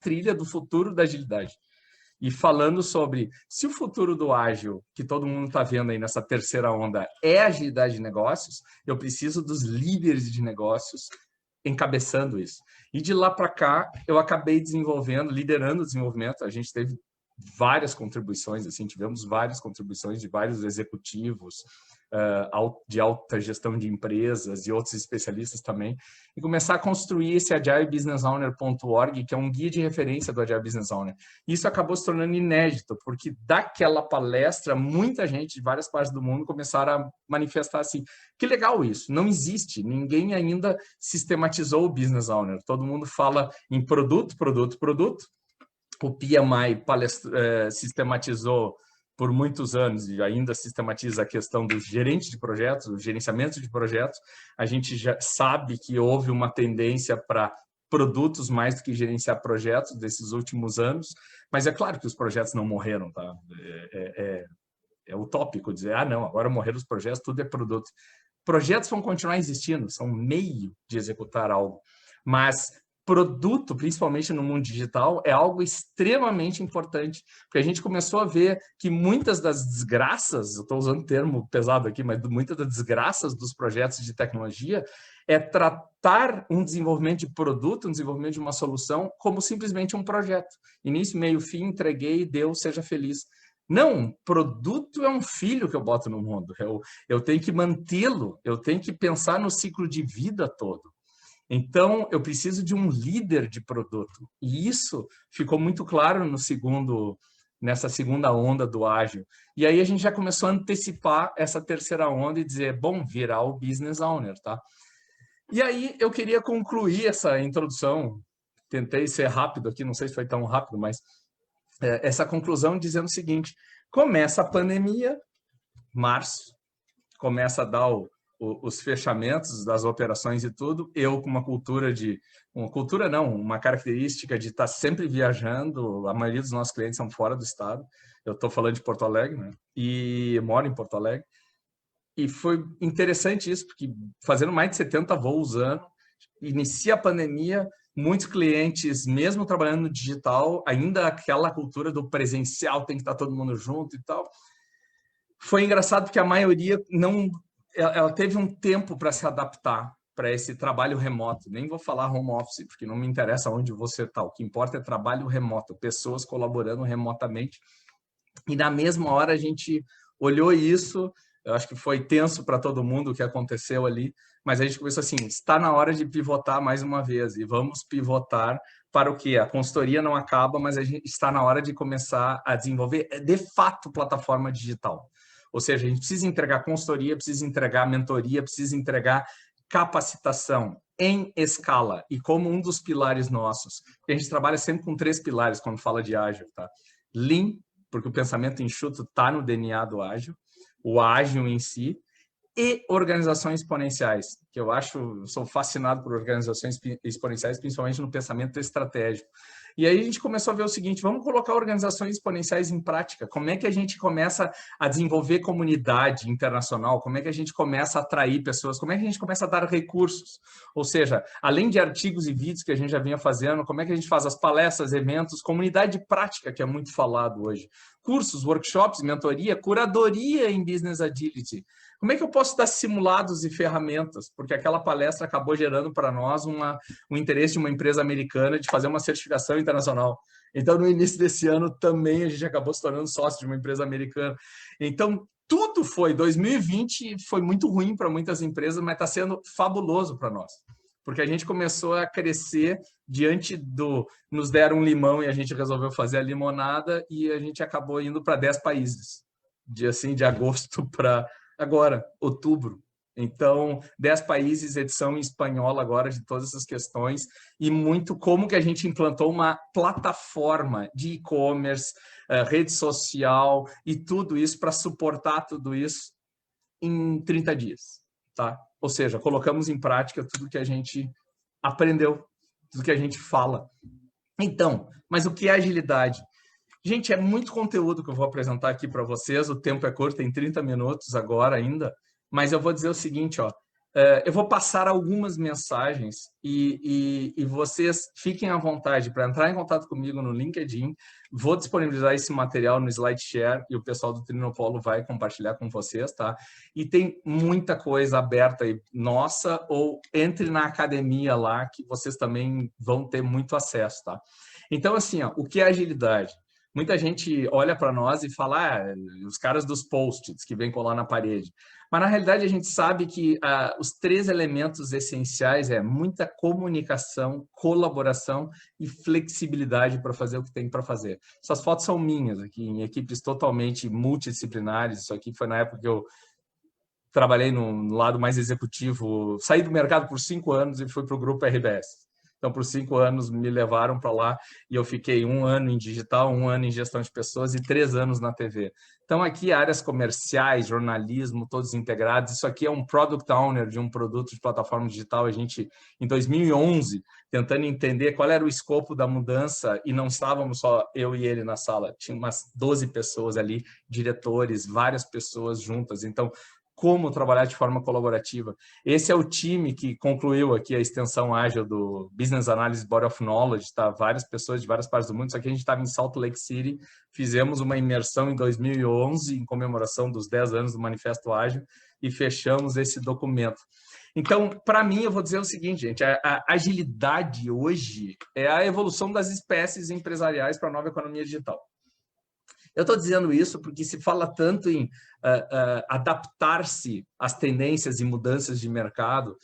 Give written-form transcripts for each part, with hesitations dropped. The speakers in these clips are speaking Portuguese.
trilha do futuro da agilidade. E falando sobre se o futuro do ágil, que todo mundo está vendo aí nessa terceira onda, é agilidade de negócios, eu preciso dos líderes de negócios encabeçando isso. E de lá para cá, eu acabei desenvolvendo, liderando o desenvolvimento. A gente teve várias contribuições, assim, tivemos várias contribuições de vários executivos de alta gestão de empresas e outros especialistas também, e começar a construir esse agilebusinessowner.org, que é um guia de referência do Agile Business Owner. Isso acabou se tornando inédito, porque daquela palestra, muita gente de várias partes do mundo começaram a manifestar assim, que legal isso, não existe, ninguém ainda sistematizou o Business Owner, todo mundo fala em produto, produto, produto. O PMI sistematizou por muitos anos e ainda sistematiza a questão do gerente de projetos, o gerenciamento de projetos. A gente já sabe que houve uma tendência para produtos mais do que gerenciar projetos desses últimos anos, mas é claro que os projetos não morreram, tá? É utópico dizer, não, agora morreram os projetos, tudo é produto. Projetos vão continuar existindo, são meio de executar algo, mas produto, principalmente no mundo digital, é algo extremamente importante, porque a gente começou a ver que muitas das desgraças, eu estou usando um termo pesado aqui, mas muitas das desgraças dos projetos de tecnologia é tratar um desenvolvimento de produto, um desenvolvimento de uma solução, como simplesmente um projeto. Início, meio, fim, entreguei, deu, seja feliz. Não, produto é um filho que eu boto no mundo, eu tenho que mantê-lo, eu tenho que pensar no ciclo de vida todo. Então, eu preciso de um líder de produto. E isso ficou muito claro nessa segunda onda do ágil. E aí a gente já começou a antecipar essa terceira onda e dizer, bom, virar o business owner, tá? E aí eu queria concluir essa introdução, tentei ser rápido aqui, não sei se foi tão rápido, mas essa conclusão dizendo o seguinte, começa a pandemia, março, começa a dar os fechamentos das operações e tudo, eu com uma característica de estar sempre viajando, a maioria dos nossos clientes são fora do estado, eu estou falando de Porto Alegre, né? E eu moro em Porto Alegre, e foi interessante isso, porque fazendo mais de 70 voos ano, inicia a pandemia, muitos clientes, mesmo trabalhando no digital, ainda aquela cultura do presencial, tem que estar todo mundo junto e tal. Foi engraçado porque a maioria ela teve um tempo para se adaptar para esse trabalho remoto. Nem vou falar home office, porque não me interessa onde você está. O que importa é trabalho remoto, pessoas colaborando remotamente. E na mesma hora a gente olhou isso, eu acho que foi tenso para todo mundo o que aconteceu ali, mas a gente começou assim, está na hora de pivotar mais uma vez, e vamos pivotar para o quê? A consultoria não acaba, mas a gente está na hora de começar a desenvolver, de fato, plataforma digital. Ou seja, a gente precisa entregar consultoria, precisa entregar mentoria, precisa entregar capacitação em escala. E como um dos pilares nossos, a gente trabalha sempre com 3 pilares quando fala de ágil, tá? Lean, porque o pensamento enxuto está no DNA do ágil, o ágil em si, e organizações exponenciais, que eu sou fascinado por organizações exponenciais, principalmente no pensamento estratégico. E aí a gente começou a ver o seguinte, vamos colocar organizações exponenciais em prática. Como é que a gente começa a desenvolver comunidade internacional? Como é que a gente começa a atrair pessoas? Como é que a gente começa a dar recursos? Ou seja, além de artigos e vídeos que a gente já vinha fazendo, como é que a gente faz as palestras, eventos, comunidade prática, que é muito falado hoje. Cursos, workshops, mentoria, curadoria em Business Agility. Como é que eu posso dar simulados e ferramentas? Porque aquela palestra acabou gerando para nós um interesse de uma empresa americana de fazer uma certificação internacional. Então, no início desse ano, também a gente acabou se tornando sócio de uma empresa americana. Então, tudo 2020 foi muito ruim para muitas empresas, mas está sendo fabuloso para nós. Porque a gente começou a crescer nos deram um limão e a gente resolveu fazer a limonada e a gente acabou indo para 10 países. De agosto para agora, outubro. Então, 10 países, edição em espanhol agora de todas essas questões e muito como que a gente implantou uma plataforma de e-commerce, rede social e tudo isso para suportar tudo isso em 30 dias, tá? Ou seja, colocamos em prática tudo que a gente aprendeu, tudo que a gente fala. Então, mas o que é agilidade? Gente, é muito conteúdo que eu vou apresentar aqui para vocês, o tempo é curto, tem 30 minutos agora ainda, mas eu vou dizer o seguinte, ó, Eu vou passar algumas mensagens e vocês fiquem à vontade para entrar em contato comigo no LinkedIn. Vou disponibilizar esse material no SlideShare e o pessoal do Trinopolo vai compartilhar com vocês, tá? E tem muita coisa aberta aí, nossa, ou entre na academia lá, que vocês também vão ter muito acesso, tá? Então, assim, ó, o que é agilidade? Muita gente olha para nós e fala, os caras dos post-its que vem colar na parede. Mas, na realidade, a gente sabe que os 3 elementos essenciais é muita comunicação, colaboração e flexibilidade para fazer o que tem para fazer. Essas fotos são minhas aqui, em equipes totalmente multidisciplinares. Isso aqui foi na época que eu trabalhei no lado mais executivo, saí do mercado por 5 anos e fui para o grupo RBS. Então, por 5 anos, me levaram para lá e eu fiquei 1 ano em digital, 1 ano em gestão de pessoas e 3 anos na TV. Então, aqui, áreas comerciais, jornalismo, todos integrados. Isso aqui é um product owner de um produto de plataforma digital. A gente, em 2011, tentando entender qual era o escopo da mudança e não estávamos só eu e ele na sala. Tinha umas 12 pessoas ali, diretores, várias pessoas juntas. Então, como trabalhar de forma colaborativa. Esse é o time que concluiu aqui a extensão ágil do Business Analysis Body of Knowledge, tá? Várias pessoas de várias partes do mundo, só que a gente estava em Salt Lake City, fizemos uma imersão em 2011, em comemoração dos 10 anos do Manifesto Ágil, e fechamos esse documento. Então, para mim, eu vou dizer o seguinte, gente, a agilidade hoje é a evolução das espécies empresariais para a nova economia digital. Eu estou dizendo isso porque se fala tanto em adaptar-se às tendências e mudanças de mercado.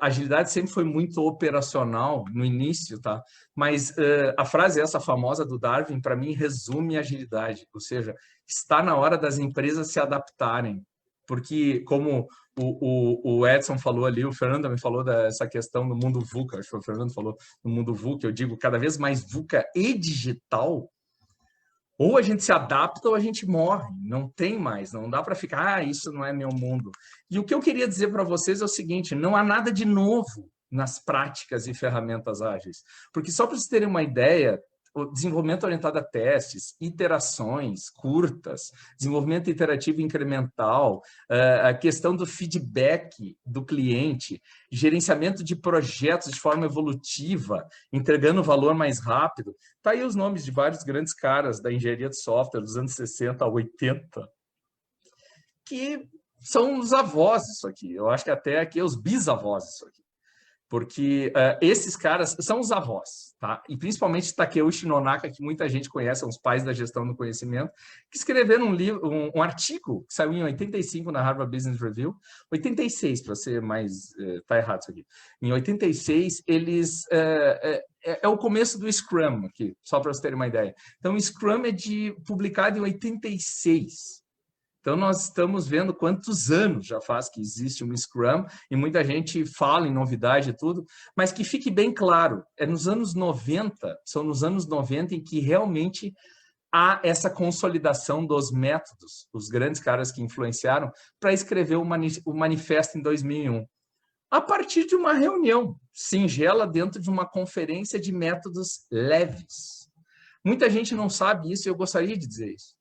Agilidade sempre foi muito operacional no início, tá? Mas a frase essa famosa do Darwin, para mim, resume a agilidade. Ou seja, está na hora das empresas se adaptarem. Porque, como o Edson falou ali, o Fernando também falou dessa questão do mundo VUCA, acho que o Fernando falou do mundo VUCA, eu digo cada vez mais VUCA e digital. Ou a gente se adapta ou a gente morre, não tem mais, não dá para ficar, isso não é meu mundo. E o que eu queria dizer para vocês é o seguinte, não há nada de novo nas práticas e ferramentas ágeis. Porque só para vocês terem uma ideia, o desenvolvimento orientado a testes, iterações curtas, desenvolvimento iterativo incremental, a questão do feedback do cliente, gerenciamento de projetos de forma evolutiva, entregando valor mais rápido. Tá aí os nomes de vários grandes caras da engenharia de software dos anos 60 a 80, que são os avós disso aqui. Eu acho que até aqui os bisavós disso aqui. Porque esses caras são os avós, tá? E principalmente Takeuchi Nonaka, que muita gente conhece, são os pais da gestão do conhecimento, que escreveram um livro, um artigo que saiu em 85 na Harvard Business Review, 86 para ser mais, tá errado isso aqui. Em 86 eles é o começo do Scrum aqui, só para vocês terem uma ideia. Então o Scrum é publicado em 86. Então, nós estamos vendo quantos anos já faz que existe um Scrum, e muita gente fala em novidade e tudo, mas que fique bem claro, são nos anos 90 em que realmente há essa consolidação dos métodos, os grandes caras que influenciaram, para escrever o manifesto em 2001. A partir de uma reunião singela dentro de uma conferência de métodos leves. Muita gente não sabe isso e eu gostaria de dizer isso.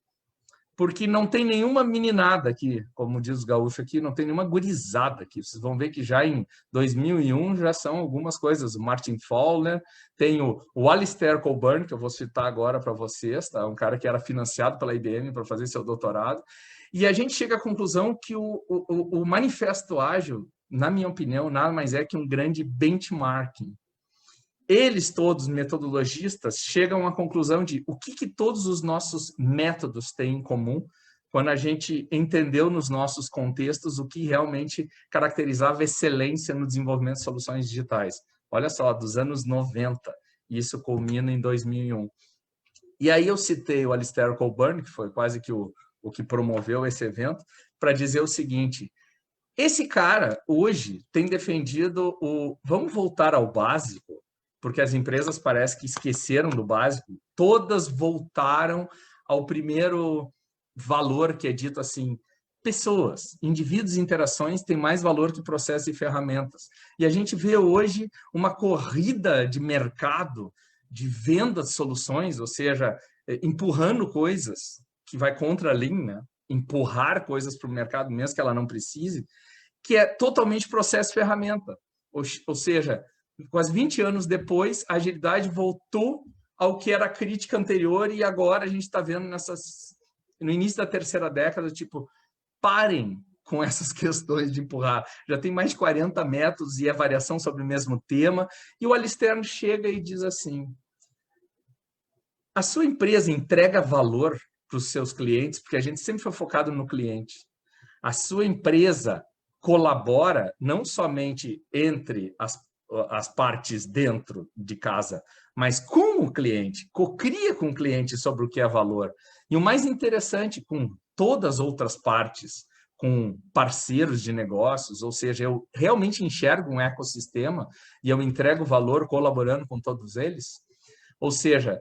Porque não tem nenhuma meninada aqui, como diz os gaúchos aqui, não tem nenhuma gurizada aqui. Vocês vão ver que já em 2001 já são algumas coisas. O Martin Fowler, tem o Alistair Cockburn, que eu vou citar agora para vocês, tá? Um cara que era financiado pela IBM para fazer seu doutorado. E a gente chega à conclusão que o Manifesto Ágil, na minha opinião, nada mais é que um grande benchmarking. Eles todos, metodologistas, chegam à conclusão de o que todos os nossos métodos têm em comum quando a gente entendeu nos nossos contextos o que realmente caracterizava excelência no desenvolvimento de soluções digitais. Olha só, dos anos 90, isso culmina em 2001. E aí eu citei o Alistair Cockburn, que foi quase que o que promoveu esse evento, para dizer o seguinte, esse cara hoje tem defendido vamos voltar ao básico, porque as empresas parece que esqueceram do básico, todas voltaram ao primeiro valor que é dito assim, pessoas, indivíduos e interações têm mais valor que processos e ferramentas. E a gente vê hoje uma corrida de mercado, de venda de soluções, ou seja, empurrando coisas que vai contra a linha, empurrar coisas para o mercado mesmo que ela não precise, que é totalmente processo-ferramenta. Ou seja, quase 20 anos depois, a agilidade voltou ao que era a crítica anterior e agora a gente está vendo no início da terceira década, tipo, parem com essas questões de empurrar. Já tem mais de 40 métodos e é variação sobre o mesmo tema. E o Alistair chega e diz assim, a sua empresa entrega valor para os seus clientes, porque a gente sempre foi focado no cliente. A sua empresa colabora não somente entre as partes dentro de casa, mas com o cliente, cocria com o cliente sobre o que é valor. E o mais interessante, com todas as outras partes, com parceiros de negócios, ou seja, eu realmente enxergo um ecossistema e eu entrego valor colaborando com todos eles. Ou seja,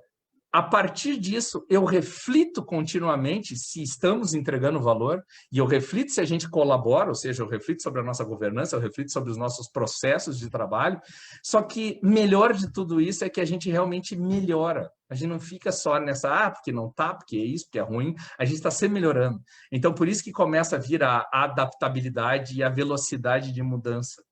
a partir disso, eu reflito continuamente se estamos entregando valor e eu reflito se a gente colabora, ou seja, eu reflito sobre a nossa governança, eu reflito sobre os nossos processos de trabalho, só que melhor de tudo isso é que a gente realmente melhora. A gente não fica só nessa, porque não tá, porque é isso, porque é ruim, a gente está sempre melhorando. Então, por isso que começa a vir a adaptabilidade e a velocidade de mudança.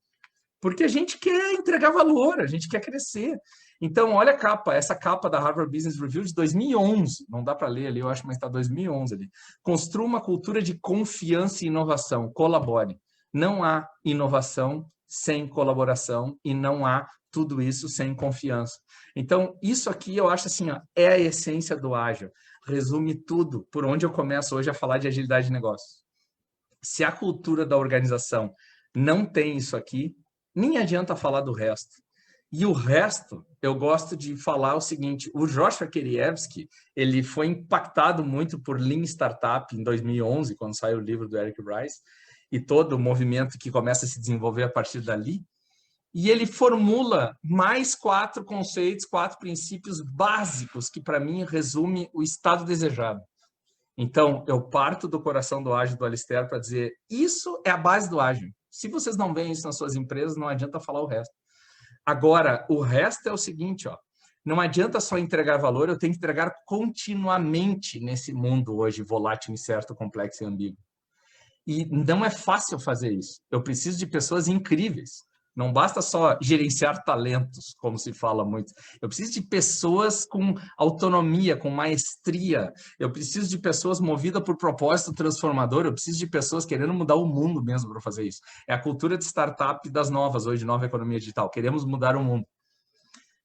Porque a gente quer entregar valor, a gente quer crescer. Então, olha a capa, essa capa da Harvard Business Review de 2011, não dá para ler ali, eu acho, mas está 2011 ali. Construa uma cultura de confiança e inovação, colabore. Não há inovação sem colaboração e não há tudo isso sem confiança. Então, isso aqui eu acho assim, ó, é a essência do ágil. Resume tudo, por onde eu começo hoje a falar de agilidade de negócio. Se a cultura da organização não tem isso aqui, nem adianta falar do resto. E o resto, eu gosto de falar o seguinte, o Joshua Kerievsky, ele foi impactado muito por Lean Startup em 2011, quando saiu o livro do Eric Rice, e todo o movimento que começa a se desenvolver a partir dali. E ele formula mais 4 conceitos, 4 princípios básicos, que para mim resume o estado desejado. Então, eu parto do coração do ágil do Alistair para dizer, isso é a base do ágil. Se vocês não veem isso nas suas empresas, não adianta falar o resto. Agora, o resto é o seguinte, ó, não adianta só entregar valor, eu tenho que entregar continuamente nesse mundo hoje volátil, incerto, complexo e ambíguo. E não é fácil fazer isso. Eu preciso de pessoas incríveis. Não basta só gerenciar talentos, como se fala muito. Eu preciso de pessoas com autonomia, com maestria. Eu preciso de pessoas movidas por propósito transformador. Eu preciso de pessoas querendo mudar o mundo mesmo para fazer isso. É a cultura de startup das novas, hoje, nova economia digital. Queremos mudar o mundo.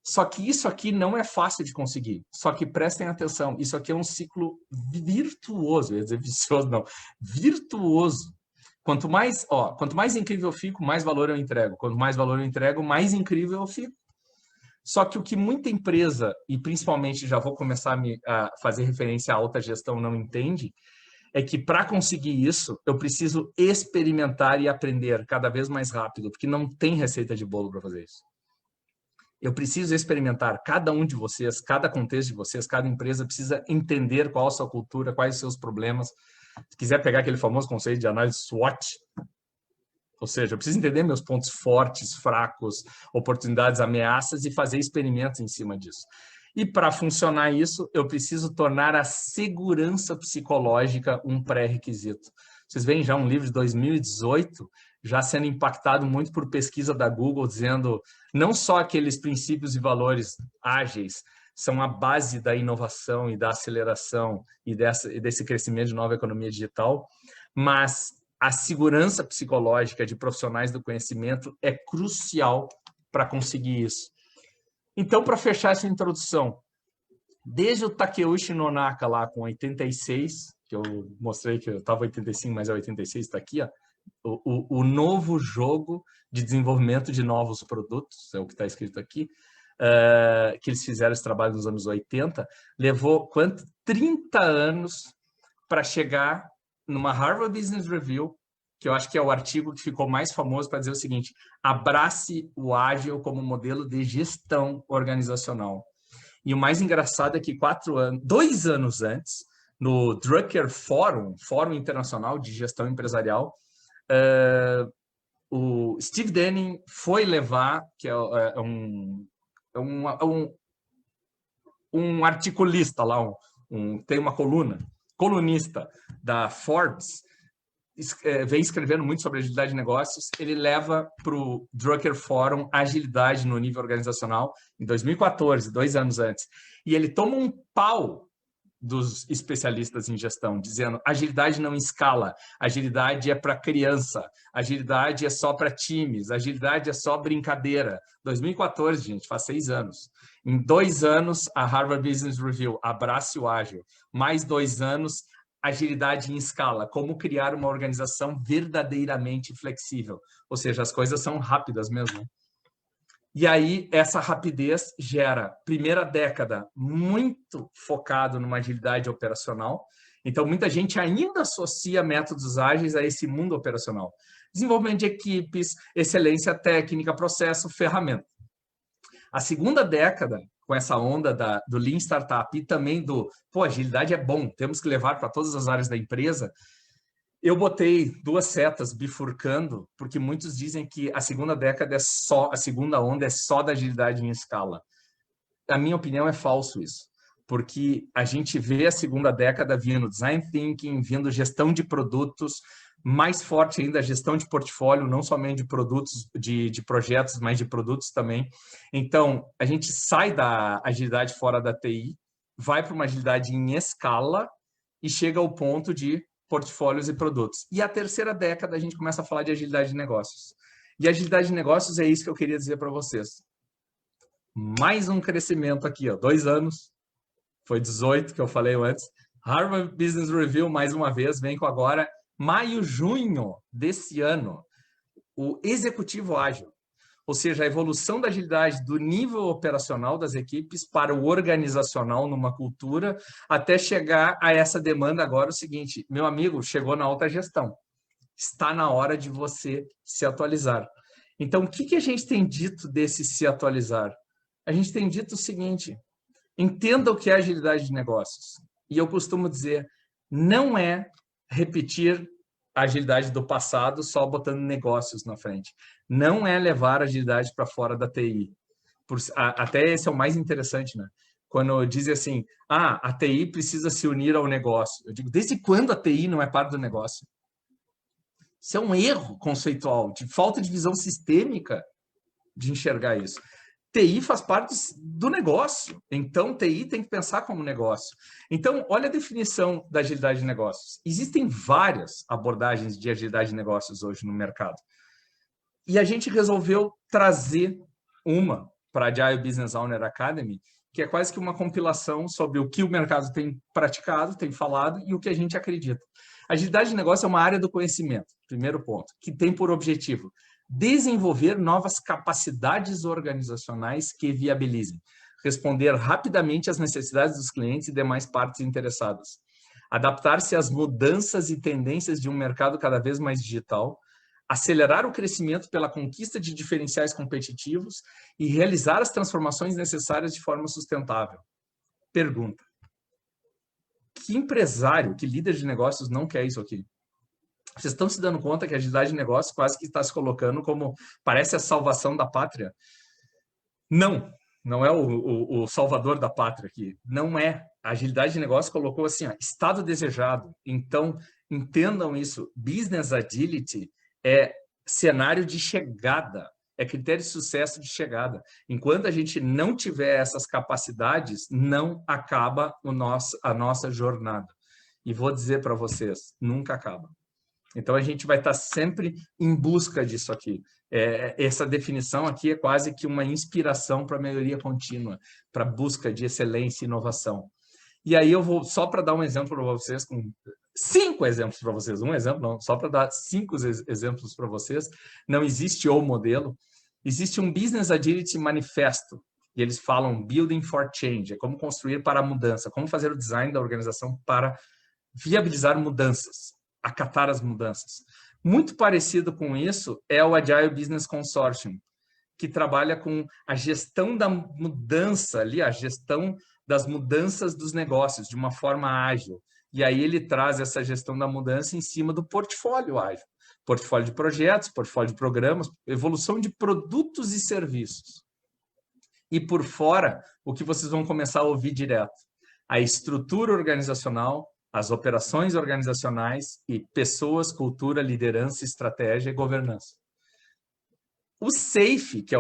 Só que isso aqui não é fácil de conseguir. Só que prestem atenção, isso aqui é um ciclo virtuoso, eu ia dizer vicioso, não, virtuoso. Quanto mais incrível eu fico, mais valor eu entrego. Quanto mais valor eu entrego, mais incrível eu fico. Só que o que muita empresa, e principalmente já vou começar a fazer referência à alta gestão, não entende, é que para conseguir isso, eu preciso experimentar e aprender cada vez mais rápido, porque não tem receita de bolo para fazer isso. Eu preciso experimentar, cada um de vocês, cada contexto de vocês, cada empresa precisa entender qual a sua cultura, quais os seus problemas. Se quiser pegar aquele famoso conceito de análise SWOT, ou seja, eu preciso entender meus pontos fortes, fracos, oportunidades, ameaças e fazer experimentos em cima disso. E para funcionar isso, eu preciso tornar a segurança psicológica um pré-requisito. Vocês veem já um livro de 2018 já sendo impactado muito por pesquisa da Google, dizendo não só aqueles princípios e valores ágeis são a base da inovação e da aceleração e desse crescimento de nova economia digital, mas a segurança psicológica de profissionais do conhecimento é crucial para conseguir isso. Então, para fechar essa introdução, desde o Takeuchi Nonaka lá com 86, que eu mostrei que eu estava 85, mas é 86, está aqui, ó, o novo jogo de desenvolvimento de novos produtos, é o que está escrito aqui, que eles fizeram esse trabalho nos anos 80, levou 30 anos para chegar numa Harvard Business Review, que eu acho que é o artigo que ficou mais famoso para dizer o seguinte, abrace o ágil como modelo de gestão organizacional. E o mais engraçado é que 2 anos antes, no Drucker Forum, Fórum Internacional de Gestão Empresarial, o Steve Denning foi levar, que é um articulista lá, tem uma colunista da Forbes, vem escrevendo muito sobre agilidade de negócios, ele leva para o Drucker Forum agilidade no nível organizacional em 2014, 2 anos antes. E ele toma um pau dos especialistas em gestão, dizendo agilidade não escala, agilidade é para criança, agilidade é só para times, agilidade é só brincadeira. 2014, gente, faz 6 anos. Em 2 anos, a Harvard Business Review, abrace o ágil. Mais 2 anos, agilidade em escala, como criar uma organização verdadeiramente flexível. Ou seja, as coisas são rápidas mesmo. E aí, essa rapidez gera, primeira década, muito focado numa agilidade operacional. Então, muita gente ainda associa métodos ágeis a esse mundo operacional. Desenvolvimento de equipes, excelência técnica, processo, ferramenta. A segunda década, com essa onda do Lean Startup e também agilidade é bom, temos que levar para todas as áreas da empresa, eu botei 2 setas bifurcando, porque muitos dizem que a segunda década a segunda onda é só da agilidade em escala. Na minha opinião, é falso isso, porque a gente vê a segunda década vindo design thinking, vindo gestão de produtos, mais forte ainda a gestão de portfólio, não somente de produtos, de projetos, mas de produtos também. Então, a gente sai da agilidade fora da TI, vai para uma agilidade em escala e chega ao ponto de portfólios e produtos. E a terceira década a gente começa a falar de agilidade de negócios. E agilidade de negócios é isso que eu queria dizer para vocês. Mais um crescimento aqui, ó, 2 anos, foi 18 que eu falei antes. Harvard Business Review, mais uma vez, vem com agora, maio, junho desse ano, o executivo ágil. Ou seja, a evolução da agilidade do nível operacional das equipes para o organizacional numa cultura, até chegar a essa demanda agora, o seguinte, meu amigo, chegou na alta gestão. Está na hora de você se atualizar. Então, o que a gente tem dito desse se atualizar? A gente tem dito o seguinte, entenda o que é agilidade de negócios. E eu costumo dizer, não é repetir a agilidade do passado só botando negócios na frente. Não é levar a agilidade para fora da TI. Até esse é o mais interessante, né? Quando dizem assim, a TI precisa se unir ao negócio. Eu digo, desde quando a TI não é parte do negócio? Isso é um erro conceitual, de falta de visão sistêmica de enxergar isso. TI faz parte do negócio, então TI tem que pensar como negócio. Então, olha a definição da agilidade de negócios. Existem várias abordagens de agilidade de negócios hoje no mercado. E a gente resolveu trazer uma para a Agile Business Owner Academy, que é quase que uma compilação sobre o que o mercado tem praticado, tem falado e o que a gente acredita. Agilidade de negócio é uma área do conhecimento, primeiro ponto, que tem por objetivo desenvolver novas capacidades organizacionais que viabilizem, responder rapidamente às necessidades dos clientes e demais partes interessadas, adaptar-se às mudanças e tendências de um mercado cada vez mais digital, acelerar o crescimento pela conquista de diferenciais competitivos e realizar as transformações necessárias de forma sustentável. Pergunta: que empresário, que líder de negócios não quer isso aqui? Vocês estão se dando conta que a agilidade de negócio quase que está se colocando como, parece a salvação da pátria? Não, não é o salvador da pátria aqui. Não é. A agilidade de negócio colocou assim, ó, estado desejado. Então, entendam isso. Business agility é cenário de chegada, é critério de sucesso de chegada. Enquanto a gente não tiver essas capacidades, não acaba a nossa jornada. E vou dizer para vocês, nunca acaba. Então, a gente vai estar sempre em busca disso aqui. Essa definição aqui é quase que uma inspiração para a melhoria contínua, para a busca de excelência e inovação. E aí eu vou, só para dar um exemplo para vocês, com 5 exemplos para vocês, um exemplo não, só para dar 5 exemplos para vocês, não existe o modelo, existe um Business Agility Manifesto, e eles falam Building for Change, é como construir para a mudança, como fazer o design da organização para viabilizar mudanças, acatar as mudanças. Muito parecido com isso é o Agile Business Consortium, que trabalha com a gestão da mudança ali, a gestão das mudanças dos negócios de uma forma ágil. E aí ele traz essa gestão da mudança em cima do portfólio ágil. Portfólio de projetos, portfólio de programas, evolução de produtos e serviços. E por fora, o que vocês vão começar a ouvir direto? A estrutura organizacional, as operações organizacionais e pessoas, cultura, liderança, estratégia e governança. O SAFe, que é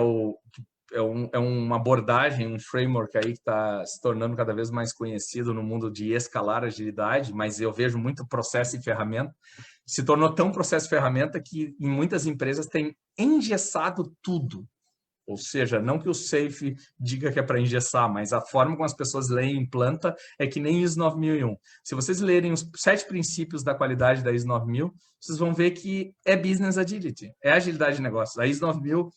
uma abordagem, um framework aí que está se tornando cada vez mais conhecido no mundo de escalar agilidade, mas eu vejo muito processo e ferramenta, se tornou tão processo e ferramenta que em muitas empresas tem engessado tudo. Ou seja, não que o SAFe diga que é para engessar, mas a forma como as pessoas leem e implantam é que nem ISO 9001. Se vocês lerem os 7 princípios da qualidade da ISO 9000, vocês vão ver que é Business Agility, é agilidade de negócios. A ISO 9000,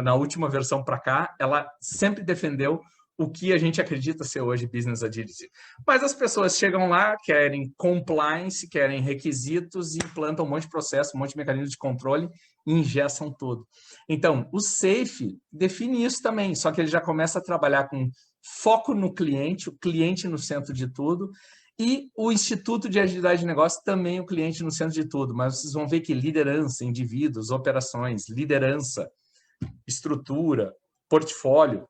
na última versão para cá, ela sempre defendeu o que a gente acredita ser hoje Business Agility. Mas as pessoas chegam lá, querem compliance, querem requisitos e implantam um monte de processo, um monte de mecanismo de controle e engessam tudo. Então, o SAFe define isso também, só que ele já começa a trabalhar com foco no cliente, o cliente no centro de tudo, e o Instituto de Agilidade de Negócio também o cliente no centro de tudo, mas vocês vão ver que liderança, indivíduos, operações, liderança, estrutura, portfólio,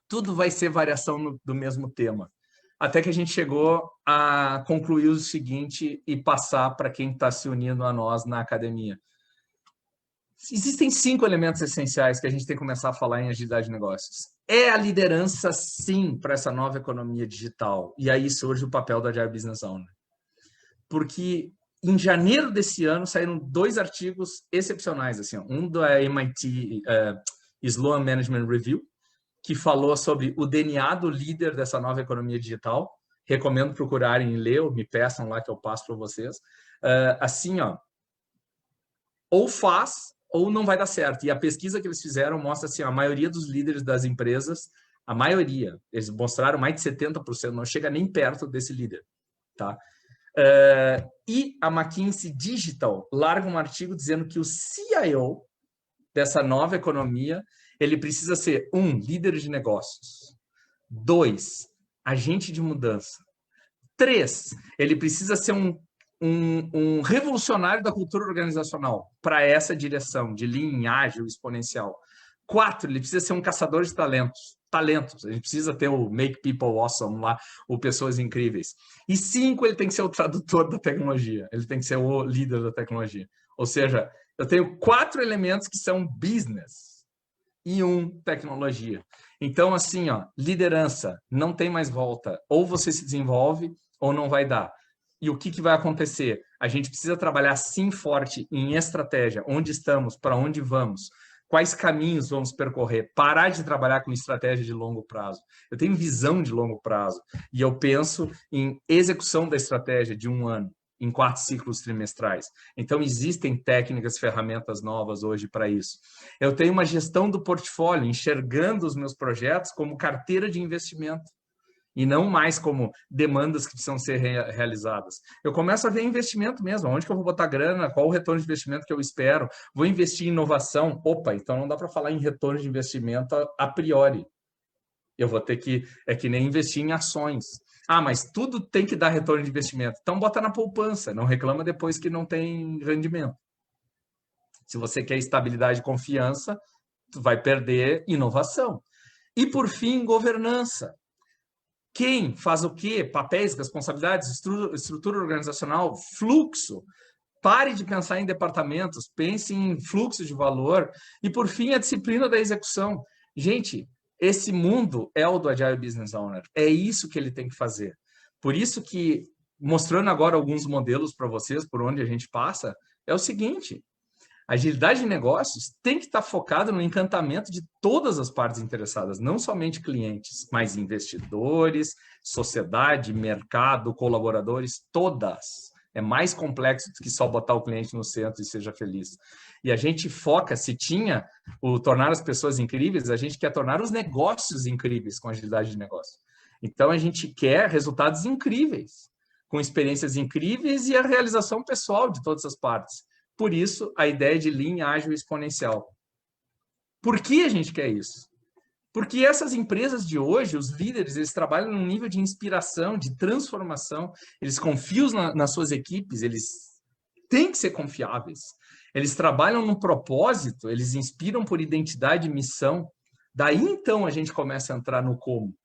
tudo vai ser variação do mesmo tema. Até que a gente chegou a concluir o seguinte e passar para quem está se unindo a nós na academia. Existem 5 elementos essenciais que a gente tem que começar a falar em agilidade de negócios. É a liderança, sim, para essa nova economia digital. E aí surge o papel do Agile Business Owner. Porque em janeiro desse ano saíram 2 artigos excepcionais. Assim, um da MIT Sloan Management Review, que falou sobre o DNA do líder dessa nova economia digital. Recomendo procurarem e ler, ou me peçam lá que eu passo para vocês. Assim, ó, ou faz ou não vai dar certo. E a pesquisa que eles fizeram mostra assim, a maioria dos líderes das empresas, a maioria, eles mostraram mais de 70%, não chega nem perto desse líder. Tá? E a McKinsey Digital larga um artigo dizendo que o CIO dessa nova economia, ele precisa ser 1, líder de negócios. 2, agente de mudança. 3, ele precisa ser um revolucionário da cultura organizacional para essa direção de linha ágil exponencial. 4, ele precisa ser um caçador de talentos. A gente precisa ter o Make People Awesome lá, o Pessoas Incríveis. E 5, ele tem que ser o tradutor da tecnologia. Ele tem que ser o líder da tecnologia. Ou seja, eu tenho 4 elementos que são business e 1, tecnologia. Então, assim, ó, liderança, não tem mais volta. Ou você se desenvolve ou não vai dar. E o que vai acontecer? A gente precisa trabalhar sim forte em estratégia. Onde estamos? Para onde vamos? Quais caminhos vamos percorrer? Parar de trabalhar com estratégia de longo prazo. Eu tenho visão de longo prazo. E eu penso em execução da estratégia de 1 ano, em 4 ciclos trimestrais. Então, existem técnicas, ferramentas novas hoje para isso. Eu tenho uma gestão do portfólio, enxergando os meus projetos como carteira de investimento e não mais como demandas que precisam ser realizadas. Eu começo a ver investimento mesmo, onde que eu vou botar grana, qual o retorno de investimento que eu espero, vou investir em inovação, opa, então não dá para falar em retorno de investimento a priori. Eu vou ter que, é que nem investir em ações. Ah, mas tudo tem que dar retorno de investimento. Então bota na poupança, não reclama depois que não tem rendimento. Se você quer estabilidade e confiança, tu vai perder inovação. E por fim, governança. Quem faz o quê? Papéis, responsabilidades, estrutura organizacional, fluxo. Pare de pensar em departamentos, pense em fluxo de valor. E, por fim, a disciplina da execução. Gente, esse mundo é o do Agile Business Owner. É isso que ele tem que fazer. Por isso que, mostrando agora alguns modelos para vocês, por onde a gente passa, é o seguinte: agilidade de negócios tem que estar focada no encantamento de todas as partes interessadas, não somente clientes, mas investidores, sociedade, mercado, colaboradores, todas. É mais complexo do que só botar o cliente no centro e seja feliz. E a gente foca, se tinha o tornar as pessoas incríveis, a gente quer tornar os negócios incríveis com agilidade de negócio. Então, a gente quer resultados incríveis, com experiências incríveis e a realização pessoal de todas as partes. Por isso, a ideia de linha ágil exponencial. Por que a gente quer isso? Porque essas empresas de hoje, os líderes, eles trabalham num nível de inspiração, de transformação, eles confiam nas suas equipes, eles têm que ser confiáveis. Eles trabalham num propósito, eles inspiram por identidade e missão. Daí, então, a gente começa a entrar no como.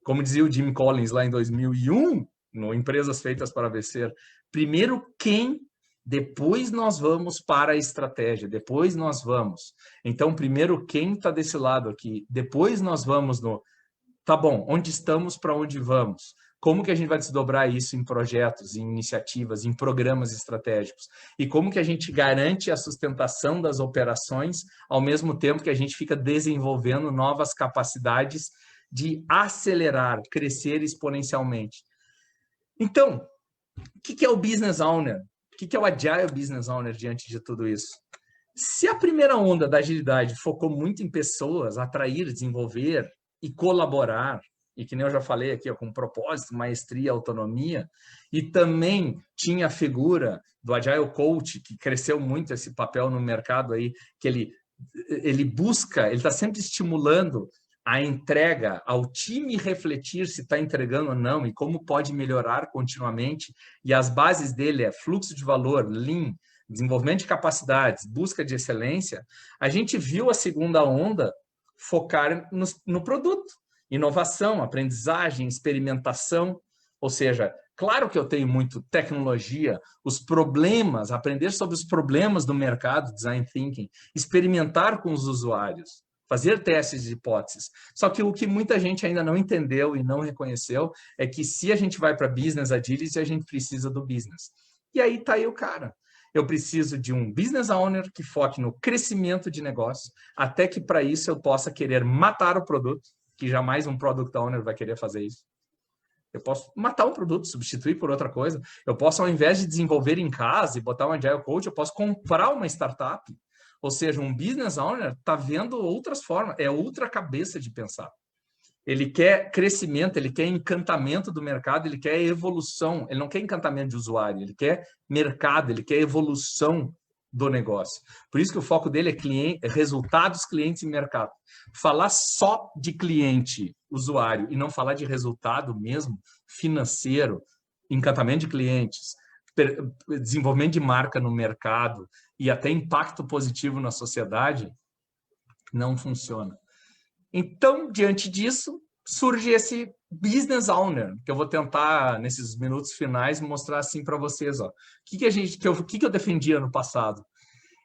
Como dizia o Jim Collins lá em 2001, no Empresas Feitas para Vencer. Primeiro quem, depois nós vamos para a estratégia, depois nós vamos. Então, primeiro quem está desse lado aqui, depois nós vamos no... Tá bom, onde estamos, para onde vamos? Como que a gente vai desdobrar isso em projetos, em iniciativas, em programas estratégicos? E como que a gente garante a sustentação das operações, ao mesmo tempo que a gente fica desenvolvendo novas capacidades de acelerar, crescer exponencialmente? Então, o que é o Business Owner? O que é o Agile Business Owner diante de tudo isso? Se a primeira onda da agilidade focou muito em pessoas, atrair, desenvolver e colaborar, e que nem eu já falei aqui, ó, com propósito, maestria, autonomia, e também tinha a figura do Agile Coach, que cresceu muito esse papel no mercado aí, que ele busca, ele está sempre estimulando a entrega, ao time refletir se está entregando ou não e como pode melhorar continuamente, e as bases dele é fluxo de valor, Lean, desenvolvimento de capacidades, busca de excelência. A gente viu a segunda onda focar no produto, inovação, aprendizagem, experimentação, ou seja, claro que eu tenho muito tecnologia, os problemas, aprender sobre os problemas do mercado, design thinking, experimentar com os usuários, fazer testes de hipóteses. Só que o que muita gente ainda não entendeu e não reconheceu é que se a gente vai para business agility, a gente precisa do business. E aí está aí o cara. Eu preciso de um business owner que foque no crescimento de negócio, até que para isso eu possa querer matar o produto, que jamais um product owner vai querer fazer isso. Eu posso matar um produto, substituir por outra coisa. Eu posso, ao invés de desenvolver em casa e botar um Agile Coach, eu posso comprar uma startup. Ou seja, um business owner está vendo outras formas, é outra cabeça de pensar. Ele quer crescimento, ele quer encantamento do mercado, ele quer evolução. Ele não quer encantamento de usuário, ele quer mercado, ele quer evolução do negócio. Por isso que o foco dele é cliente, resultados, clientes e mercado. Falar só de cliente, usuário, e não falar de resultado mesmo, financeiro, encantamento de clientes, desenvolvimento de marca no mercado e até impacto positivo na sociedade, não funciona. Então, diante disso, surge esse business owner, que eu vou tentar, nesses minutos finais, mostrar assim para vocês. Ó. O que eu defendia no passado?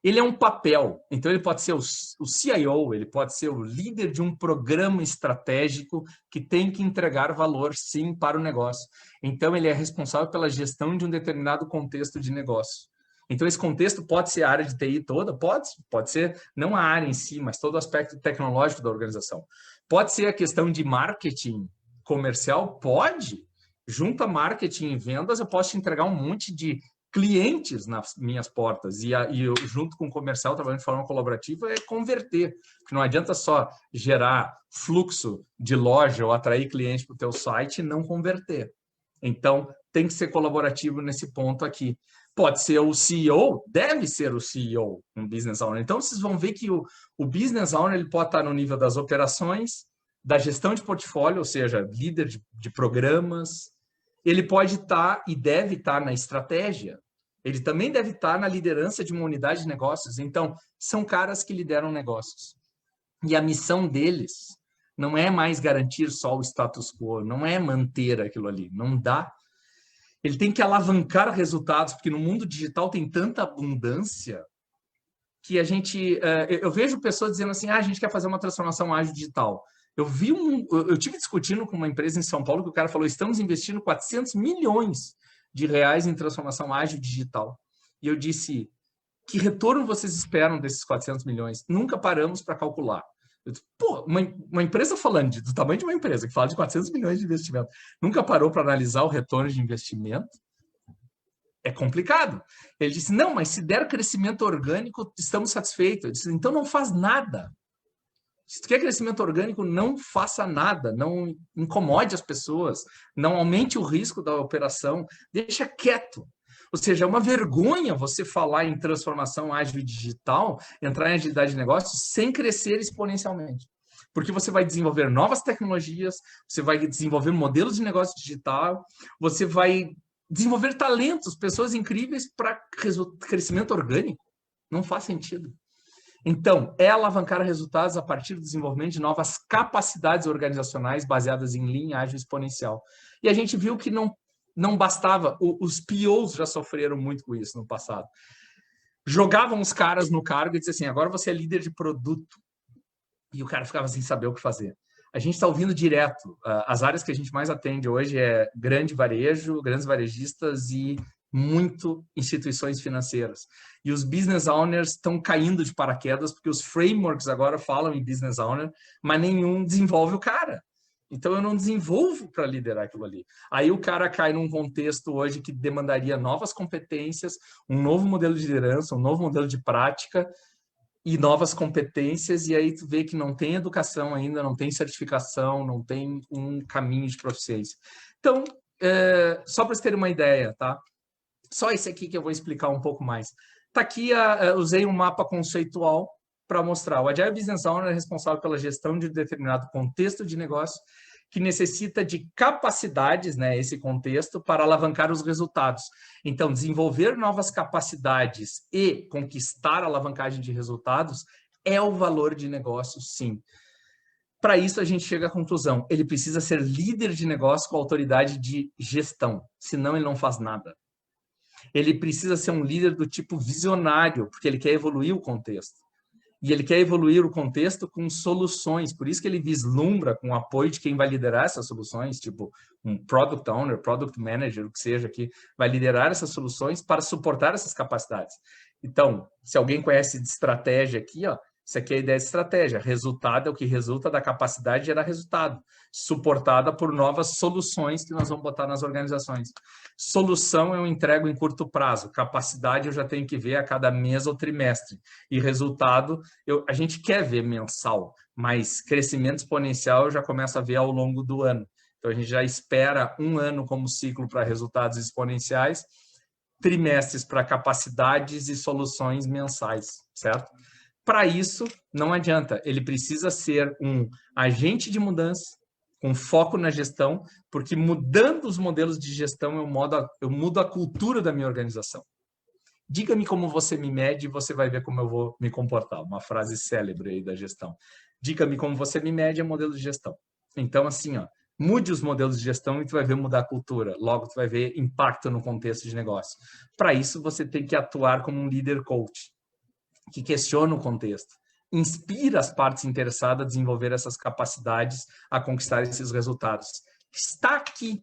Ele é um papel, então ele pode ser o CIO, ele pode ser o líder de um programa estratégico que tem que entregar valor, sim, para o negócio. Então, ele é responsável pela gestão de um determinado contexto de negócio. Então, esse contexto pode ser a área de TI toda? Pode ser, não a área em si, mas todo o aspecto tecnológico da organização. Pode ser a questão de marketing comercial? Pode. Junto a marketing e vendas, eu posso te entregar um monte de clientes nas minhas portas. E eu, junto com o comercial, trabalhando de forma colaborativa, é converter. Porque não adianta só gerar fluxo de loja ou atrair cliente para o teu site e não converter. Então, tem que ser colaborativo nesse ponto aqui. Pode ser o CEO, deve ser o CEO, um business owner. Então, vocês vão ver que o business owner ele pode estar no nível das operações, da gestão de portfólio, ou seja, líder de programas. Ele pode estar e deve estar na estratégia. Ele também deve estar na liderança de uma unidade de negócios. Então, são caras que lideram negócios. E a missão deles não é mais garantir só o status quo, não é manter aquilo ali, não dá. Ele tem que alavancar resultados, porque no mundo digital tem tanta abundância que a gente... eu vejo pessoas dizendo assim, a gente quer fazer uma transformação ágil digital. Eu tive discutindo com uma empresa em São Paulo que o cara falou, estamos investindo 400 milhões de reais em transformação ágil digital. E eu disse, que retorno vocês esperam desses 400 milhões? Nunca paramos para calcular. Eu disse, pô, uma empresa falando do tamanho de uma empresa que fala de 400 milhões de investimento, nunca parou para analisar o retorno de investimento? É complicado. Ele disse, não, mas se der crescimento orgânico, estamos satisfeitos. Eu disse, então não faz nada. Se tu quer crescimento orgânico, não faça nada, não incomode as pessoas, não aumente o risco da operação, deixa quieto. Ou seja, é uma vergonha você falar em transformação ágil e digital, entrar em agilidade de negócios sem crescer exponencialmente. Porque você vai desenvolver novas tecnologias, você vai desenvolver modelos de negócio digital, você vai desenvolver talentos, pessoas incríveis para crescimento orgânico. Não faz sentido. Então, é alavancar resultados a partir do desenvolvimento de novas capacidades organizacionais baseadas em linha ágil exponencial. E a gente viu que não Não bastava, os POs já sofreram muito com isso no passado. Jogavam os caras no cargo e diziam assim, agora você é líder de produto. E o cara ficava sem saber o que fazer. A gente está ouvindo direto. As áreas que a gente mais atende hoje é grande varejo, grandes varejistas e muito instituições financeiras. E os business owners estão caindo de paraquedas porque os frameworks agora falam em business owner, mas nenhum desenvolve o cara. Então, eu não desenvolvo para liderar aquilo ali. Aí o cara cai num contexto hoje que demandaria novas competências, um novo modelo de liderança, um novo modelo de prática e novas competências, e aí tu vê que não tem educação ainda, não tem certificação, não tem um caminho de proficiência. Então, só para vocês terem uma ideia, tá? Só esse aqui que eu vou explicar um pouco mais. Tá aqui, usei um mapa conceitual para mostrar. O Agile Business Owner é responsável pela gestão de um determinado contexto de negócio que necessita de capacidades, né, esse contexto, para alavancar os resultados. Então, desenvolver novas capacidades e conquistar a alavancagem de resultados é o valor de negócio, sim. Para isso, a gente chega à conclusão. Ele precisa ser líder de negócio com autoridade de gestão, senão ele não faz nada. Ele precisa ser um líder do tipo visionário, porque ele quer evoluir o contexto. E ele quer evoluir o contexto com soluções, por isso que ele vislumbra com o apoio de quem vai liderar essas soluções, tipo um Product Owner, Product Manager, o que seja, que vai liderar essas soluções para suportar essas capacidades. Então, se alguém conhece de estratégia aqui, ó, isso aqui é a ideia de estratégia. Resultado é o que resulta da capacidade de gerar resultado, suportada por novas soluções que nós vamos botar nas organizações. Solução eu entrego em curto prazo, capacidade eu já tenho que ver a cada mês ou trimestre. E resultado, a gente quer ver mensal, mas crescimento exponencial eu já começo a ver ao longo do ano. Então, a gente já espera um ano como ciclo para resultados exponenciais, trimestres para capacidades e soluções mensais, certo? Para isso, não adianta, ele precisa ser um agente de mudança, com foco na gestão, porque mudando os modelos de gestão, eu mudo a cultura da minha organização. Diga-me como você me mede e você vai ver como eu vou me comportar. Uma frase célebre aí da gestão. Diga-me como você me mede é modelo de gestão. Então, assim, ó, mude os modelos de gestão e tu vai ver mudar a cultura. Logo, tu vai ver impacto no contexto de negócio. Para isso, você tem que atuar como um líder coach, que questiona o contexto, inspira as partes interessadas a desenvolver essas capacidades a conquistar esses resultados. Está aqui.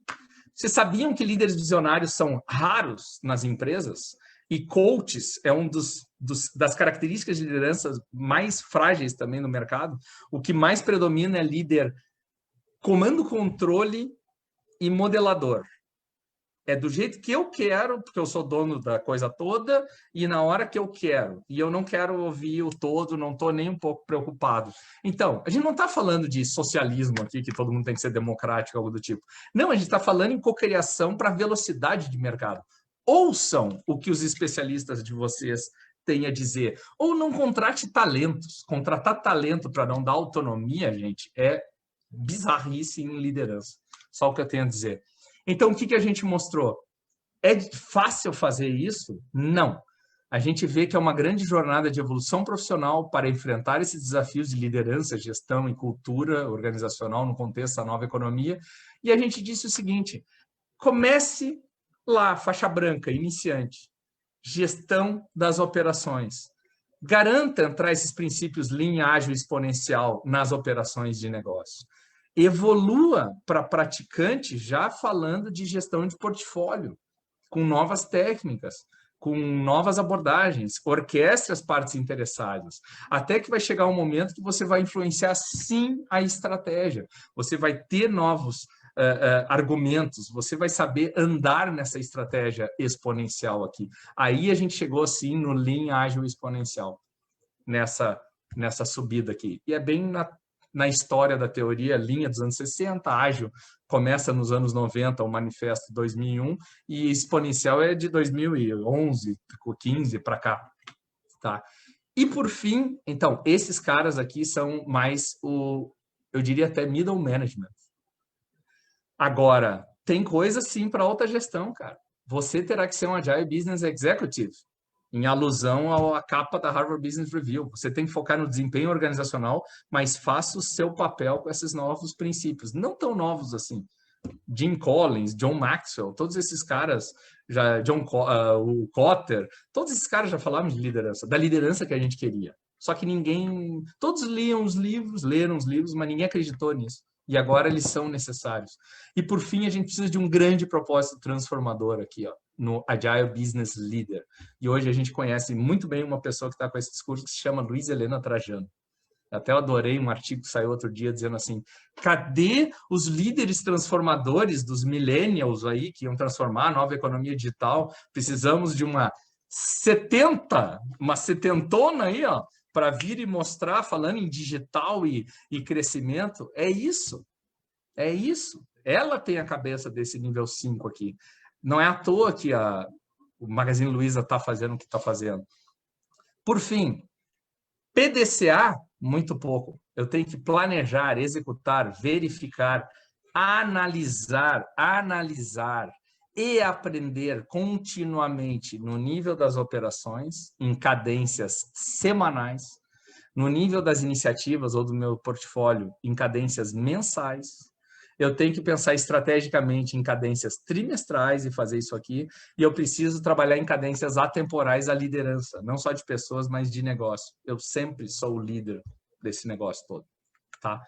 Vocês sabiam que líderes visionários são raros nas empresas? E coaches é um das características de liderança mais frágeis também no mercado. O que mais predomina é líder comando, controle e modelador. É do jeito que eu quero, porque eu sou dono da coisa toda, e na hora que eu quero. E eu não quero ouvir o todo, não estou nem um pouco preocupado. Então, a gente não está falando de socialismo aqui, que todo mundo tem que ser democrático, algo do tipo. Não, a gente está falando em cocriação para velocidade de mercado. Ouçam o que os especialistas de vocês têm a dizer. Ou não contrate talentos. Contratar talento para não dar autonomia, gente, é bizarrice em liderança. Só o que eu tenho a dizer. Então, o que a gente mostrou? É fácil fazer isso? Não. A gente vê que é uma grande jornada de evolução profissional para enfrentar esses desafios de liderança, gestão e cultura organizacional no contexto da nova economia. E a gente disse o seguinte, comece lá, faixa branca, iniciante, gestão das operações. Garanta entrar esses princípios Lean, ágil, exponencial nas operações de negócio. Evolua para praticante já falando de gestão de portfólio, com novas técnicas, com novas abordagens, orquestre as partes interessadas, até que vai chegar um momento que você vai influenciar sim a estratégia, você vai ter novos argumentos, você vai saber andar nessa estratégia exponencial aqui. Aí a gente chegou assim no Lean ágil exponencial, nessa subida aqui. E é bem na história da teoria, linha dos anos 60, ágil começa nos anos 90, o manifesto 2001, e exponencial é de 2011, 15 para cá. Tá? E por fim, então, esses caras aqui são mais eu diria até middle management. Agora, tem coisa sim para alta gestão, cara. Você terá que ser um Agile Business Executive, em alusão à capa da Harvard Business Review. Você tem que focar no desempenho organizacional, mas faça o seu papel com esses novos princípios. Não tão novos assim, Jim Collins, John Maxwell, todos esses caras, o Kotter, todos esses caras já falavam de liderança, da liderança que a gente queria. Só que todos leram os livros, mas ninguém acreditou nisso. E agora eles são necessários. E por fim, a gente precisa de um grande propósito transformador aqui, ó, no Agile Business Leader. E hoje a gente conhece muito bem uma pessoa que está com esse discurso que se chama Luiz Helena Trajano. Até eu adorei um artigo que saiu outro dia dizendo assim, cadê os líderes transformadores dos millennials aí que iam transformar a nova economia digital? Precisamos de uma setentona aí, ó, para vir e mostrar, falando em digital e crescimento. É isso. É isso. Ela tem a cabeça desse nível 5 aqui. Não é à toa que o Magazine Luiza está fazendo o que está fazendo. Por fim, PDCA, muito pouco. Eu tenho que planejar, executar, verificar, analisar e aprender continuamente no nível das operações, em cadências semanais, no nível das iniciativas ou do meu portfólio, em cadências mensais. Eu tenho que pensar estrategicamente em cadências trimestrais e fazer isso aqui, e eu preciso trabalhar em cadências atemporais à liderança, não só de pessoas, mas de negócio. Eu sempre sou o líder desse negócio todo, tá?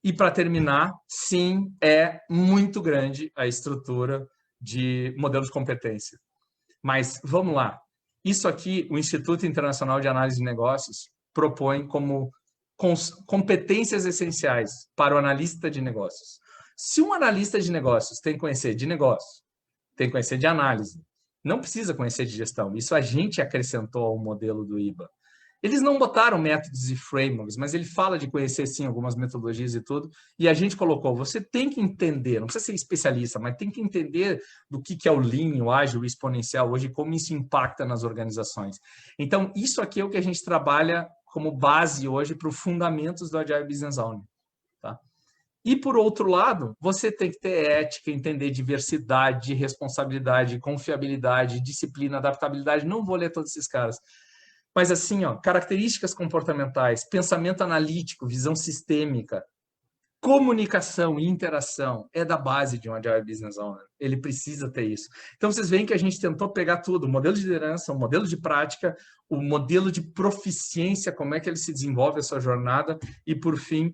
E para terminar, sim, é muito grande a estrutura de modelo de competência. Mas vamos lá. Isso aqui, o Instituto Internacional de Análise de Negócios propõe como competências essenciais para o analista de negócios. Se um analista de negócios tem que conhecer de negócio, tem que conhecer de análise, não precisa conhecer de gestão. Isso a gente acrescentou ao modelo do IBA. Eles não botaram métodos e frameworks, mas ele fala de conhecer, sim, algumas metodologias e tudo, e a gente colocou, você tem que entender, não precisa ser especialista, mas tem que entender do que é o Lean, o ágil, o exponencial hoje, como isso impacta nas organizações. Então, isso aqui é o que a gente trabalha como base hoje para os fundamentos do Agile Business Owner. Tá? E, por outro lado, você tem que ter ética, entender diversidade, responsabilidade, confiabilidade, disciplina, adaptabilidade. Não vou ler todos esses caras. Mas assim, ó, características comportamentais, pensamento analítico, visão sistêmica, comunicação e interação é da base de um Agile Business Owner. Ele precisa ter isso. Então, vocês veem que a gente tentou pegar tudo, o modelo de liderança, o modelo de prática, o modelo de proficiência, como é que ele se desenvolve a sua jornada e, por fim,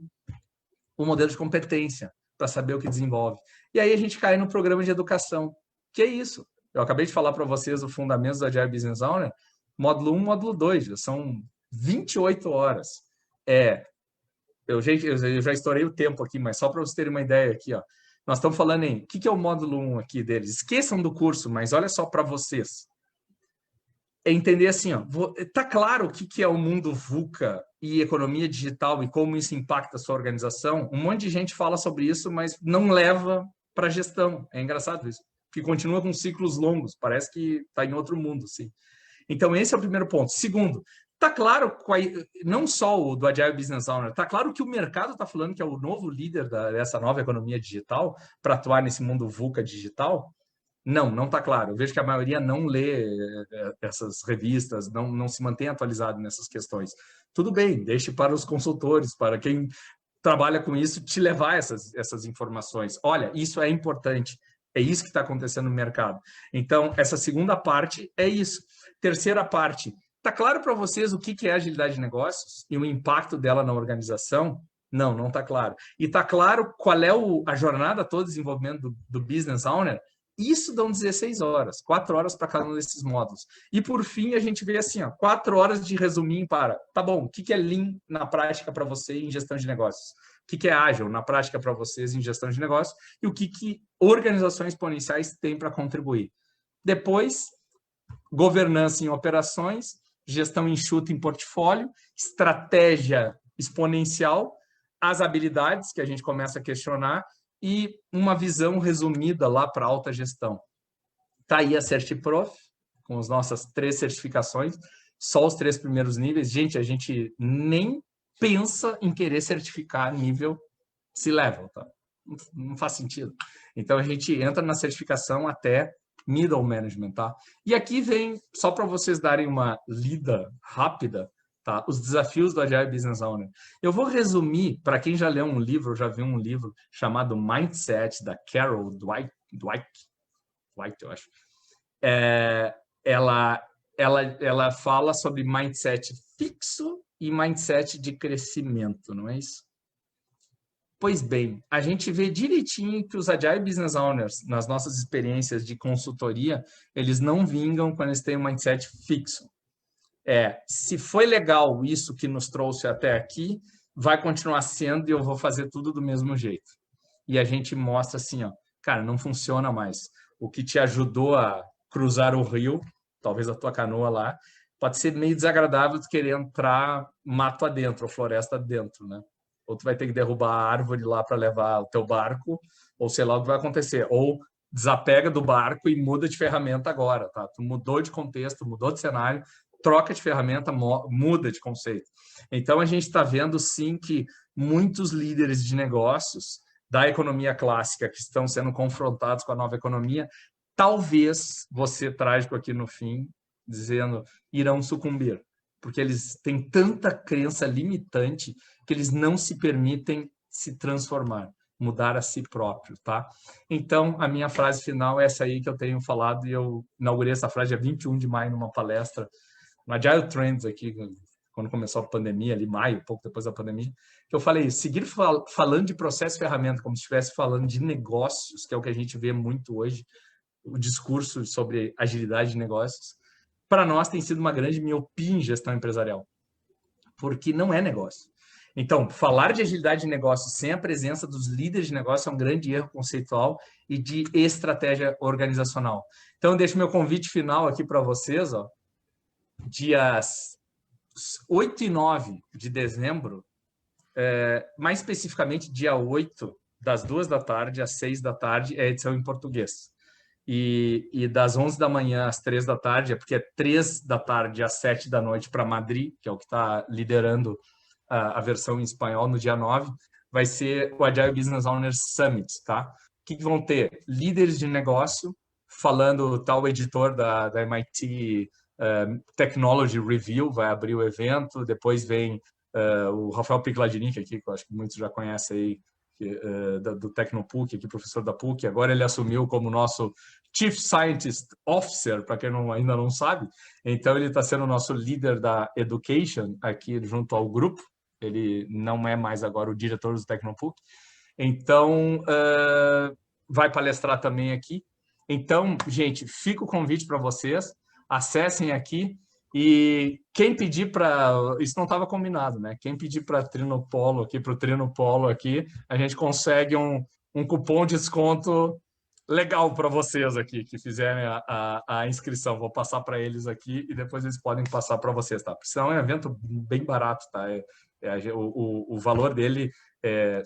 o modelo de competência, para saber o que desenvolve. E aí a gente cai no programa de educação. Que é isso? Eu acabei de falar para vocês o fundamentos do Agile Business Owner, módulo 1, módulo 2, já são 28 horas. Eu já estourei o tempo aqui, mas só para vocês terem uma ideia aqui, ó. Nós estamos falando em... O que é o módulo 1 aqui deles? Esqueçam do curso, mas olha só para vocês. É entender assim, ó, tá claro o que é o mundo VUCA e economia digital e como isso impacta a sua organização? Um monte de gente fala sobre isso, mas não leva para a gestão. É engraçado isso. Que continua com ciclos longos, parece que está em outro mundo, sim. Então, esse é o primeiro ponto. Segundo, está claro, não só o do Agile Business Owner, está claro que o mercado está falando que é o novo líder dessa nova economia digital para atuar nesse mundo VUCA digital? Não está claro. Eu vejo que a maioria não lê essas revistas, não se mantém atualizado nessas questões. Tudo bem, deixe para os consultores, para quem trabalha com isso, te levar essas informações. Olha, isso é importante. É isso que está acontecendo no mercado. Então, essa segunda parte é isso. Terceira parte, está claro para vocês o que é agilidade de negócios e o impacto dela na organização? Não está claro. E está claro qual é a jornada toda de desenvolvimento do Business Owner? Isso dão 16 horas, 4 horas para cada um desses módulos. E, por fim, a gente vê assim, ó, 4 horas de resuminho para, tá bom, o que é Lean na prática para você em gestão de negócios? O que é ágil na prática para vocês em gestão de negócios? E o que organizações exponenciais têm para contribuir? Depois, governança em operações, gestão enxuta em portfólio, estratégia exponencial, as habilidades que a gente começa a questionar e uma visão resumida lá para alta gestão. Está aí a CertiProf, com as nossas 3 certificações, só os 3 primeiros níveis. Gente, a gente nem pensa em querer certificar nível C-Level, tá? Não faz sentido. Então, a gente entra na certificação até Middle Management, tá? E aqui vem, só para vocês darem uma lida rápida, tá? Os desafios do Agile Business Owner. Eu vou resumir, para quem já leu um livro, eu já vi um livro chamado Mindset, da Carol Dweck, eu acho. Ela fala sobre mindset fixo e mindset de crescimento, não é isso? Pois bem, a gente vê direitinho que os Agile Business Owners, nas nossas experiências de consultoria, eles não vingam quando eles têm um mindset fixo. Se foi legal isso que nos trouxe até aqui, vai continuar sendo e eu vou fazer tudo do mesmo jeito. E a gente mostra assim, ó, cara, não funciona mais. O que te ajudou a cruzar o rio, talvez a tua canoa lá, pode ser meio desagradável tu querer entrar mato adentro, ou floresta adentro, né? Ou tu vai ter que derrubar a árvore lá para levar o teu barco, ou sei lá o que vai acontecer. Ou desapega do barco e muda de ferramenta agora, tá? Tu mudou de contexto, mudou de cenário, troca de ferramenta, muda de conceito. Então, a gente está vendo, sim, que muitos líderes de negócios da economia clássica que estão sendo confrontados com a nova economia, talvez, você trágico aqui no fim, dizendo, irão sucumbir, porque eles têm tanta crença limitante que eles não se permitem se transformar, mudar a si próprio, tá? Então, a minha frase final é essa aí que eu tenho falado, e eu inaugurei essa frase dia 21 de maio numa palestra no Agile Trends aqui, quando começou a pandemia, ali maio, pouco depois da pandemia, que eu falei, seguir falando de processo e ferramenta como se estivesse falando de negócios, que é o que a gente vê muito hoje, o discurso sobre agilidade de negócios, para nós tem sido uma grande miopia em gestão empresarial, porque não é negócio. Então, falar de agilidade de negócio sem a presença dos líderes de negócio é um grande erro conceitual e de estratégia organizacional. Então, eu deixo meu convite final aqui para vocês, ó, dias 8 e 9 de dezembro, mais especificamente dia 8, das 2 da tarde às 6 da tarde, é edição em português. E das 11 da manhã às 3 da tarde, porque é 3 da tarde às 7 da noite para Madrid, que é o que está liderando a versão em espanhol no dia 9, vai ser o Agile Business Owners Summit, tá? O que vão ter? Líderes de negócio, falando, tal editor da MIT Technology Review, vai abrir o evento, depois vem o Rafael Picladinic aqui, que eu acho que muitos já conhecem aí, do Tecnopuc, aqui, professor da PUC, agora ele assumiu como nosso Chief Scientist Officer, para quem ainda não sabe, então ele está sendo o nosso líder da Education aqui junto ao grupo, ele não é mais agora o diretor do Tecnopuc, então vai palestrar também aqui. Então, gente, fica o convite para vocês, acessem aqui, e quem pedir para... Isso não estava combinado, né? Quem pedir para Trinopolo aqui, para o Trinopolo aqui, a gente consegue um cupom de desconto legal para vocês aqui, que fizerem a inscrição. Vou passar para eles aqui e depois eles podem passar para vocês, tá? Porque é um evento bem barato, tá? O valor dele,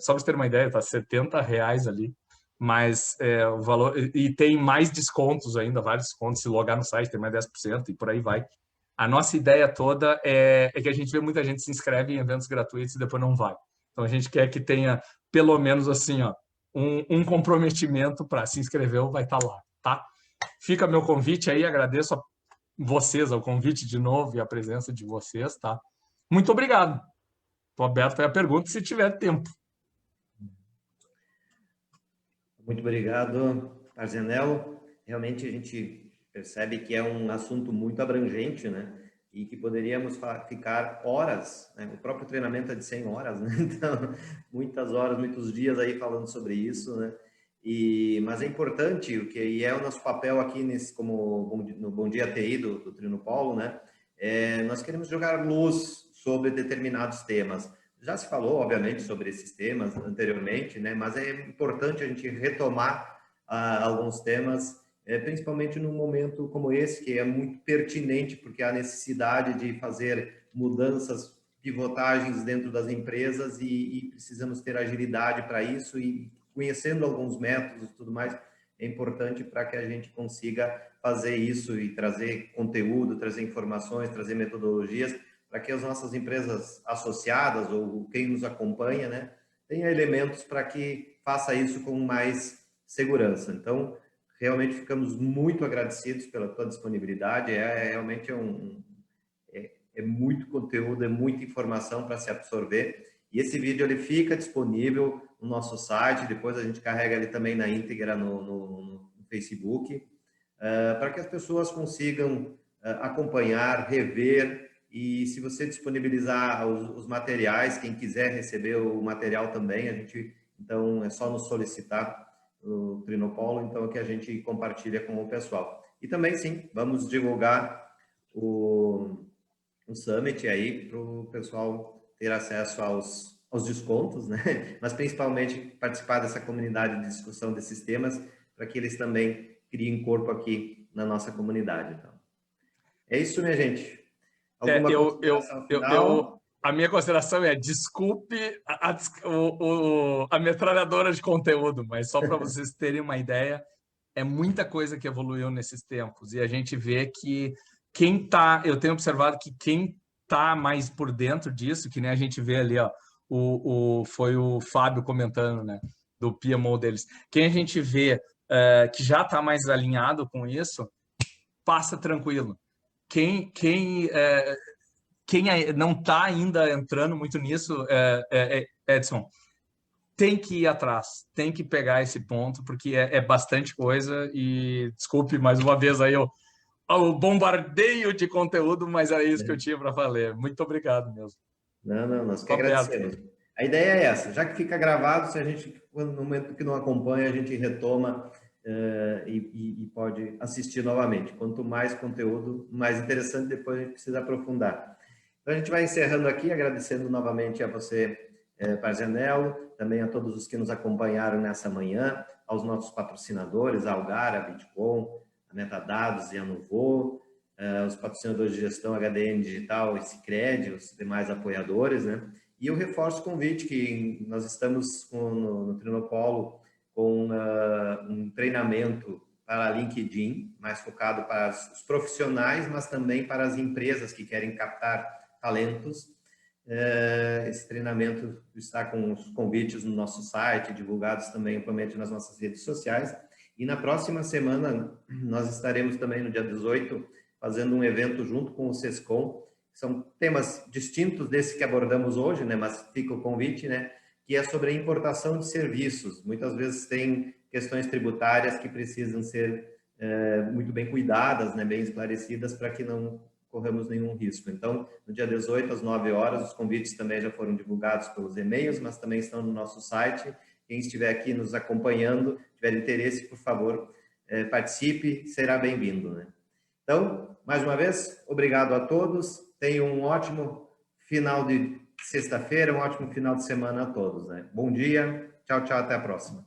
só para você ter uma ideia, tá R$70 ali, mas o valor... E tem mais descontos ainda, vários descontos. Se logar no site tem mais 10% e por aí vai. A nossa ideia toda é que a gente vê muita gente se inscreve em eventos gratuitos e depois não vai. Então, a gente quer que tenha, pelo menos assim, ó, um comprometimento para se inscrever ou vai estar lá, tá? Fica meu convite aí, agradeço a vocês, ao convite de novo e a presença de vocês, tá? Muito obrigado. Estou aberto aí a pergunta se tiver tempo. Muito obrigado, Arzenel. Realmente a gente percebe que é um assunto muito abrangente, né? E que poderíamos ficar horas, né? O próprio treinamento é de 100 horas, né? Então, muitas horas, muitos dias aí falando sobre isso, né? Mas é importante, e é o nosso papel aqui no Bom Dia TI do Trinopolo, né? Nós queremos jogar luz sobre determinados temas. Já se falou, obviamente, sobre esses temas anteriormente, né? Mas é importante a gente retomar alguns temas, principalmente num momento como esse, que é muito pertinente, porque há necessidade de fazer mudanças, pivotagens dentro das empresas e precisamos ter agilidade para isso e conhecendo alguns métodos e tudo mais, é importante para que a gente consiga fazer isso e trazer conteúdo, trazer informações, trazer metodologias, para que as nossas empresas associadas ou quem nos acompanha, né, tenha elementos para que faça isso com mais segurança. Então, realmente ficamos muito agradecidos pela tua disponibilidade, realmente é muito conteúdo, é muita informação para se absorver. E esse vídeo ele fica disponível no nosso site, depois a gente carrega ele também na íntegra no Facebook, para que as pessoas consigam acompanhar, rever, e se você disponibilizar os materiais, quem quiser receber o material também, então é só nos solicitar o Trinopolo, então que a gente compartilha com o pessoal. E também, sim, vamos divulgar o Summit aí para o pessoal ter acesso aos descontos, né? Mas principalmente participar dessa comunidade de discussão desses temas, para que eles também criem corpo aqui na nossa comunidade. Então, é isso, minha gente. Alguma consideração final? A minha consideração é, desculpe a metralhadora de conteúdo, mas só para vocês terem uma ideia, é muita coisa que evoluiu nesses tempos. E a gente vê que eu tenho observado que quem está mais por dentro disso, que nem a gente vê ali, ó, foi o Fábio comentando, né, do PMO deles. Quem a gente vê que já está mais alinhado com isso, passa tranquilo. Quem não está ainda entrando muito nisso, Edson, tem que ir atrás, tem que pegar esse ponto, porque é bastante coisa. E desculpe mais uma vez aí o bombardeio de conteúdo, mas é isso que eu tinha para falar. Muito obrigado mesmo. Não, nós que agradecemos. A ideia é essa, já que fica gravado, se a gente, no momento que não acompanha, a gente retoma e pode assistir novamente. Quanto mais conteúdo, mais interessante, depois a gente precisa aprofundar. Então, a gente vai encerrando aqui, agradecendo novamente a você, Parzanello, também a todos os que nos acompanharam nessa manhã, aos nossos patrocinadores, a Algar, a Bitcoin, a Metadados e a Nuvo, os patrocinadores de gestão HDN Digital e Sicredi, os demais apoiadores, né? E eu reforço o convite que nós estamos no Trinopolo com um treinamento para LinkedIn, mais focado para os profissionais, mas também para as empresas que querem captar talentos. Esse treinamento está com os convites no nosso site, divulgados também amplamente nas nossas redes sociais. E na próxima semana, nós estaremos também no dia 18, fazendo um evento junto com o SESCOM. São temas distintos desse que abordamos hoje, né? Mas fica o convite, né? Que é sobre a importação de serviços. Muitas vezes tem questões tributárias que precisam ser muito bem cuidadas, né? Bem esclarecidas, para que não corremos nenhum risco. Então, no dia 18, às 9 horas, os convites também já foram divulgados pelos e-mails, mas também estão no nosso site. Quem estiver aqui nos acompanhando, tiver interesse, por favor, participe, será bem-vindo, né? Então, mais uma vez, obrigado a todos. Tenham um ótimo final de sexta-feira, um ótimo final de semana a todos, né? Bom dia, tchau, tchau, até a próxima.